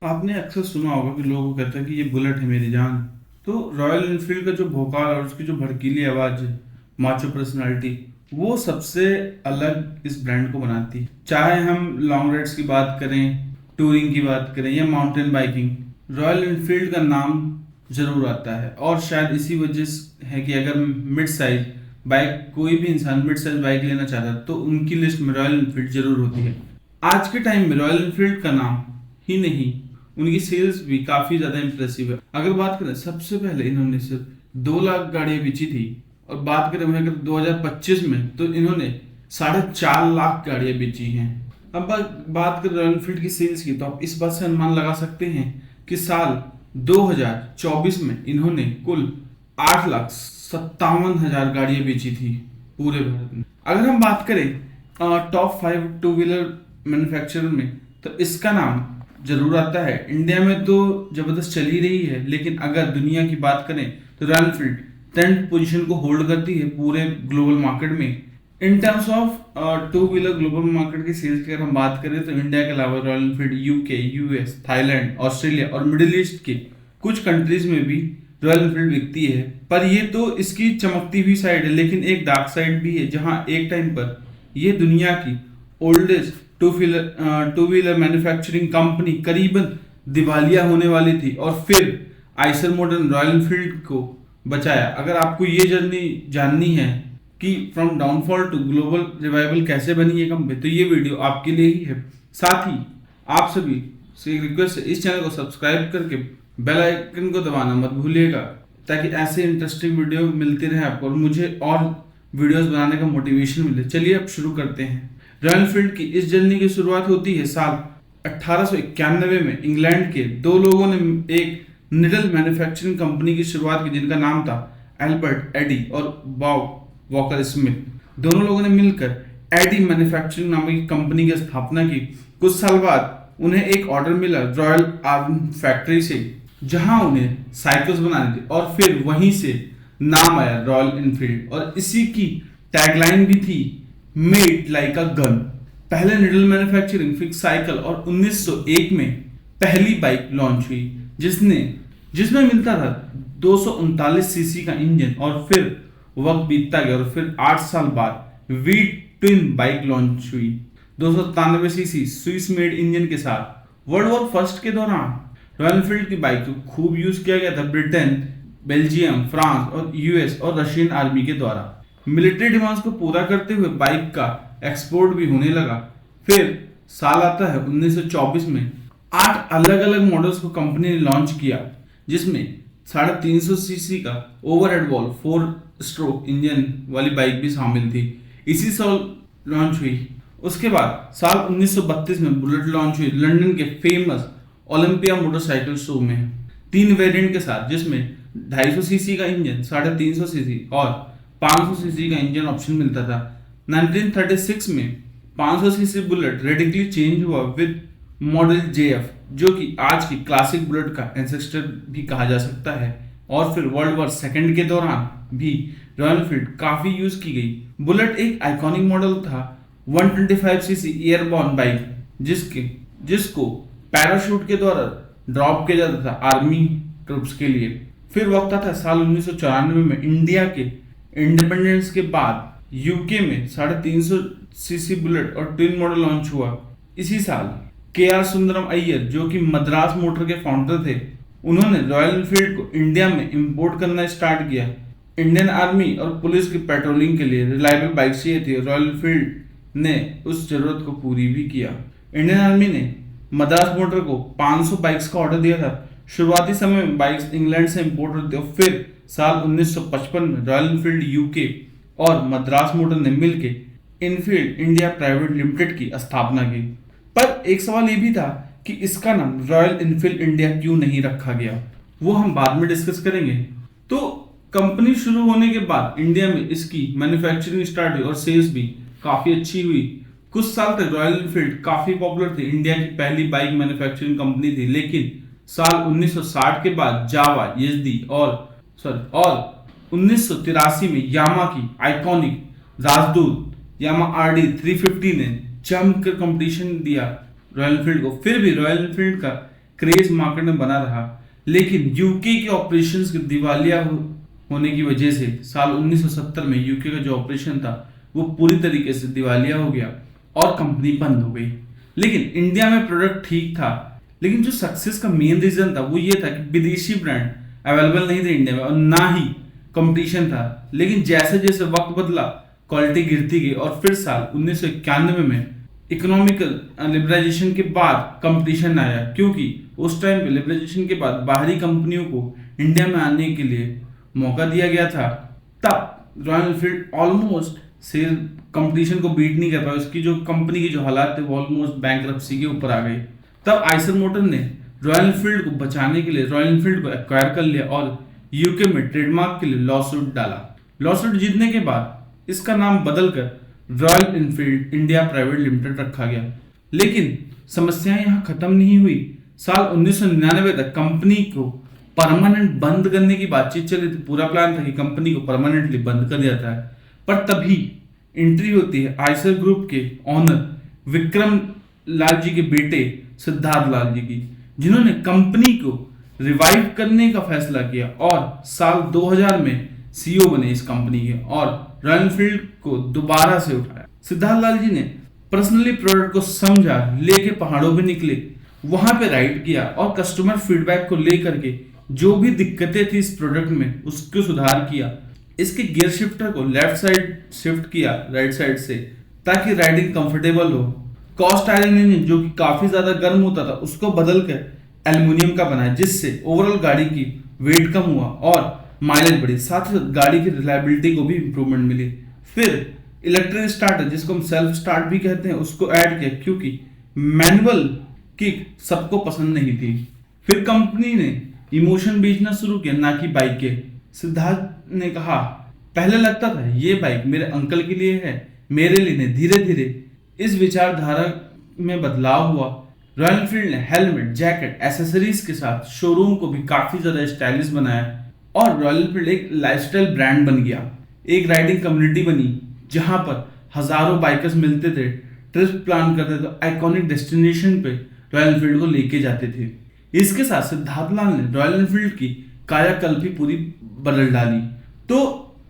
आपने अक्सर सुना होगा कि लोगों को कहते हैं कि ये बुलेट है मेरी जान। तो रॉयल एनफील्ड का जो भोकाल और उसकी जो भड़कीली आवाज है, माचो पर्सनालिटी, वो सबसे अलग इस ब्रांड को बनाती है। चाहे हम लॉन्ग राइड्स की बात करें, टूरिंग की बात करें या माउंटेन बाइकिंग, रॉयल एनफील्ड का नाम जरूर आता है। और शायद इसी वजह से है कि अगर मिड साइज बाइक, कोई भी इंसान मिड साइज बाइक लेना चाहता है तो उनकी लिस्ट में रॉयल एनफील्ड जरूर होती है। आज के टाइम में रॉयल एनफील्ड का नाम ही नहीं, उनकी सेल्स भी काफी ज्यादा इंप्रेसिव है। अगर बात करें, सबसे पहले इन्होंने सिर्फ 2 लाख गाड़ियां बेची थी। और बात करें वहीं अगर 2025 में, तो इन्होंने 4.5 लाख गाड़ियां बेची हैं। अब बात करें रॉयल एनफील्ड की सेल्स की, तो आप इस बात से अनुमान लगा सकते हैं कि साल 2024 में इन्होंने कुल 8,57,000 गाड़ियां बेची थी पूरे भारत में। अगर हम बात करें टॉप 5 टू व्हीलर मैन्युफैक्चरर में, तो इसका नाम जरूर आता है। इंडिया में तो जबरदस्त चल ही रही है, लेकिन अगर दुनिया की बात करें तो रॉयल एनफील्ड 10th पोजीशन को होल्ड करती है पूरे ग्लोबल मार्केट में। In terms of two wheeler global market की सेल्स की अगर हम बात करें, तो इंडिया के अलावा royal Enfield UK, US, Thailand, Australia और मिडिल ईस्ट के कुछ कंट्रीज में भी रॉयल एनफील्ड बिकती है। पर ये तो इसकी चमकती हुई साइड है, लेकिन एक डार्क साइड भी है, जहां एक टाइम पर ये दुनिया की oldest two wheeler manufacturing company करीबन दिवालिया होने वाली थी, और फिर आइसर मॉडर्न रॉयल एनफील्ड को बचाया। अगर आपको ये जर्नी जाननी है कि from downfall to global revival कैसे बनी ये कंपनी, तो ये वीडियो आपके लिए ही है। साथ ही आप सभी से एक रिक्वेस्ट है, इस चैनल को सब्सक्राइब करके बेल आइकन को दबाना मत भूलिएगा, ताकि ऐसे इंटरेस्टिंग वीडियो मिलते रहे आपको और मुझे और वीडियोस बनाने का मोटिवेशन मिले। चलिए अब शुरू करते हैं। रॉयल एनफील्ड की इस जर्नी की शुरुआत होती है साल 1891 में। इंग्लैंड के दो लोगों ने एक निडल मैन्युफैक्चरिंग कंपनी की शुरुआत की, जिनका नाम था एल्बर्ट एडी और बॉब वॉकर स्मिथ। दोनों लोगों ने मिलकर एडी मैन्युफैक्चरिंग नामक एक कंपनी की स्थापना की। कुछ साल बाद उन्हें एक ऑर्डर मिला रॉयल आर्म फैक्ट्री से, जहां उन्हें साइकिल्स बनाने थे, और फिर वहीं से नाम आया रॉयल एनफील्ड। और इसी की टैगलाइन भी थी, मेड लाइक अ गन। पहले निडल मैन्युफैक्चरिंग फिक्स साइकिल और 1901 में पहली बाइक लॉन्च हुई, जिसमें मिलता था 239 सीसी का इंजन। और फिर वक्त बीतता गया और फिर 8 साल बाद वी ट्विन बाइक लॉन्च हुई 297 सीसी स्विस मेड इंजन के साथ। वर्ल्ड वॉर फर्स्ट के दौरान रॉयल एनफील्ड की बाइक को खूब यूज किया गया था ब्रिटेन, बेल्जियम, फ्रांस और यूएस और रशियन आर्मी के द्वारा। मिलिट्री डिमांड्स को पूरा करते हुए बाइक का एक्सपोर्ट भी होने लगा। फिर साल आता है 1924 में। 8 अलग अलग मॉडल्स को कंपनी ने लॉन्च किया, जिसमें 350 सीसी का ओवरहेड वॉल्व 4 स्ट्रोक इंजन वाली बाइक भी शामिल थी। इसी साल लॉन्च हुई। उसके बाद साल 1932 में बुलेट लॉन्च हुई लंदन के फेमस ओलंपिया मोटरसाइकिल शो में, 3 वेरिएंट के साथ, जिसमें 250 सीसी का इंजन, 350 सीसी और 500 सीसी का इंजन ऑप्शन मिलता था। 1936 में 500 सीसी बुलेट रेडिकली चेंज हुआ विद मॉडल जेएफ, जो कि आज की क्लासिक बुलेट का एंसेस्टर भी कहा जा सकता है। और फिर वर्ल्ड वॉर सेकंड के दौरान भी रॉयल एनफील्ड काफी यूज की गई। बुलेट एक आइकॉनिक मॉडल था, 125 सीसी एयरबॉर्न बाइक, जिसको पैराशूट के द्वारा ड्रॉप किया जाता था आर्मी ट्रूप्स के लिए। फिर वक्त था साल 1994 में। इंडिया के इंडिपेंडेंस के बाद यूके में 350 सीसी बुलेट और ट्विन मॉडल लॉन्च हुआ। इसी साल के आर सुंदरम अय्यर, जो कि मद्रास मोटर के फाउंडर थे, उन्होंने रॉयल एनफील्ड को इंडिया में इंपोर्ट करना स्टार्ट किया। इंडियन आर्मी और पुलिस की पेट्रोलिंग के लिए रिलायबल बाइक चाहिए थी। रॉयल एनफील्ड ने उस जरूरत को पूरी भी किया। इंडियन आर्मी ने मद्रास मोटर को 500 बाइक्स का ऑर्डर दिया था। शुरुआती समय में बाइक्स इंग्लैंड से इंपोर्ट होती थी, और फिर साल 1955 में रॉयल एनफील्ड यूके और मद्रास मोटर ने मिलकर इनफील्ड इंडिया प्राइवेट लिमिटेड की स्थापना की। पर एक सवाल ये भी था कि इसका नाम रॉयल एनफील्ड इंडिया क्यों नहीं रखा गया, वो हम बाद में डिस्कस करेंगे। तो कंपनी शुरू होने के बाद इंडिया में इसकी मैन्युफैक्चरिंग स्टार्ट हुई और सेल्स भी काफी अच्छी हुई। कुछ साल तक रॉयल एनफील्ड काफी पॉपुलर थी, इंडिया की पहली बाइक मैन्युफैक्चरिंग कंपनी थी। लेकिन साल 1960 के बाद जावा, यजदी और 1983 में यामा की आइकॉनिक राजदूत यामा आरडी 350 ने जमकर कंपटीशन दिया रॉयल एनफील्ड को। फिर भी रॉयल एनफील्ड का क्रेज मार्केट में बना रहा, लेकिन यूके के ऑपरेशंस के दिवालिया होने की वजह से साल 1970 में यूके का जो ऑपरेशन था वो पूरी तरीके से दिवालिया हो गया और कंपनी बंद हो गई। लेकिन इंडिया में प्रोडक्ट ठीक था, लेकिन जो सक्सेस का मेन रीजन था वो ये था कि विदेशी ब्रांड अवेलेबल नहीं थे इंडिया में और ना ही कंपटीशन था। लेकिन जैसे जैसे वक्त बदला क्वालिटी गिरती गई और फिर साल 1991 में इकोनॉमिकल लिबरलाइजेशन के बाद कंपटीशन आया, क्योंकि उस टाइम पे लिबरलाइजेशन के बाद बाहरी कंपनियों को इंडिया में आने के लिए मौका दिया गया था। तब Royal Enfield almost sale competition को बीट नहीं कर पाया, उसकी जो कंपनी की जो हालात थे वो ऑलमोस्ट बैंकरप्सी के ऊपर आ गई। तब आइसर मोटर ने रॉयल एनफील्ड को बचाने के लिए रॉयल एनफील्ड को एक्वायर कर लिया और यूके में ट्रेडमार्क के लिए लॉ सूट डाला। लॉ सूट जीतने के बाद इसका नाम बदलकर royal Enfield India private limited रखा गया। लेकिन समस्याएं यहाँ खत्म नहीं हुई। साल 1999 तक कंपनी को परमानेंट बंद करने की बातचीत चली थी। पूरा प्लान था कि कंपनी को परमानेंटली बंद कर दिया जाता है, पर तभी एंट्री होती है आइसर ग्रुप के ऑनर विक्रम लाल जी के बेटे सिद्धार्थ लाल जी की, जिन्होंने कंपनी को रिवाइव करने का फैसला किया और साल 2000 में सीईओ बने इस कंपनी के और रॉयल एनफील्ड को दोबारा से उठाया। सिद्धार्थ लाल जी ने पर्सनली प्रोडक्ट को समझा, लेके पहाड़ों पे निकले, वहां पे राइड किया और कस्टमर फीडबैक को लेकर के जो भी दिक्कतें थी इस प्रोडक्ट में उसको सुधार किया। इसके गियर शिफ्टर को लेफ्ट साइड शिफ्ट किया राइट साइड से, ताकि राइडिंग कंफर्टेबल हो। कास्ट आयरन इंजन जो कि काफी ज्यादा गर्म होता था उसको बदलकर एल्युमिनियम का बनाया, जिससे ओवरऑल गाड़ी की वेट कम हुआ और माइलेज बढ़ी। साथ ही गाड़ी की रिलायबिलिटी को भी इंप्रूवमेंट मिली। फिर इलेक्ट्रिक स्टार्टर जिसको हम सेल्फ स्टार्ट भी कहते हैं उसको ऐड किया, क्योंकि मैनुअल किक सबको पसंद नहीं थी। फिर कंपनी ने इमोशन बेचना शुरू किया, ना कि बाइकें। सिद्धार्थ ने कहा पहले लगता था ये बाइक मेरे अंकल के लिए है, मेरे लिए नहीं। धीरे धीरे इस विचारधारा में बदलाव हुआ। रॉयल एनफील्ड ने हेलमेट, जैकेट, एसेसरीज के साथ शोरूम को भी काफी ज्यादा स्टाइलिश बनाया और रॉयल एनफील्ड एक लाइफस्टाइल ब्रांड बन गया। एक राइडिंग कम्युनिटी बनी जहां पर हजारों बाइकर्स मिलते थे, ट्रिप प्लान करते थे, आइकॉनिक डेस्टिनेशन पे रॉयल एनफील्ड को लेके जाते थे। इसके साथ सिद्धार्थ लाल ने रॉयल एनफील्ड की कायाकल्प भी पूरी बदल डाली। तो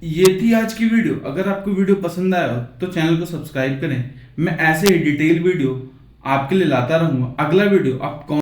ये थी आज की वीडियो। अगर आपको वीडियो पसंद आया हो तो चैनल को सब्सक्राइब करें। मैं ऐसे ही डिटेल वीडियो आपके लिए लाता रहूंगा। अगला वीडियो आप कौन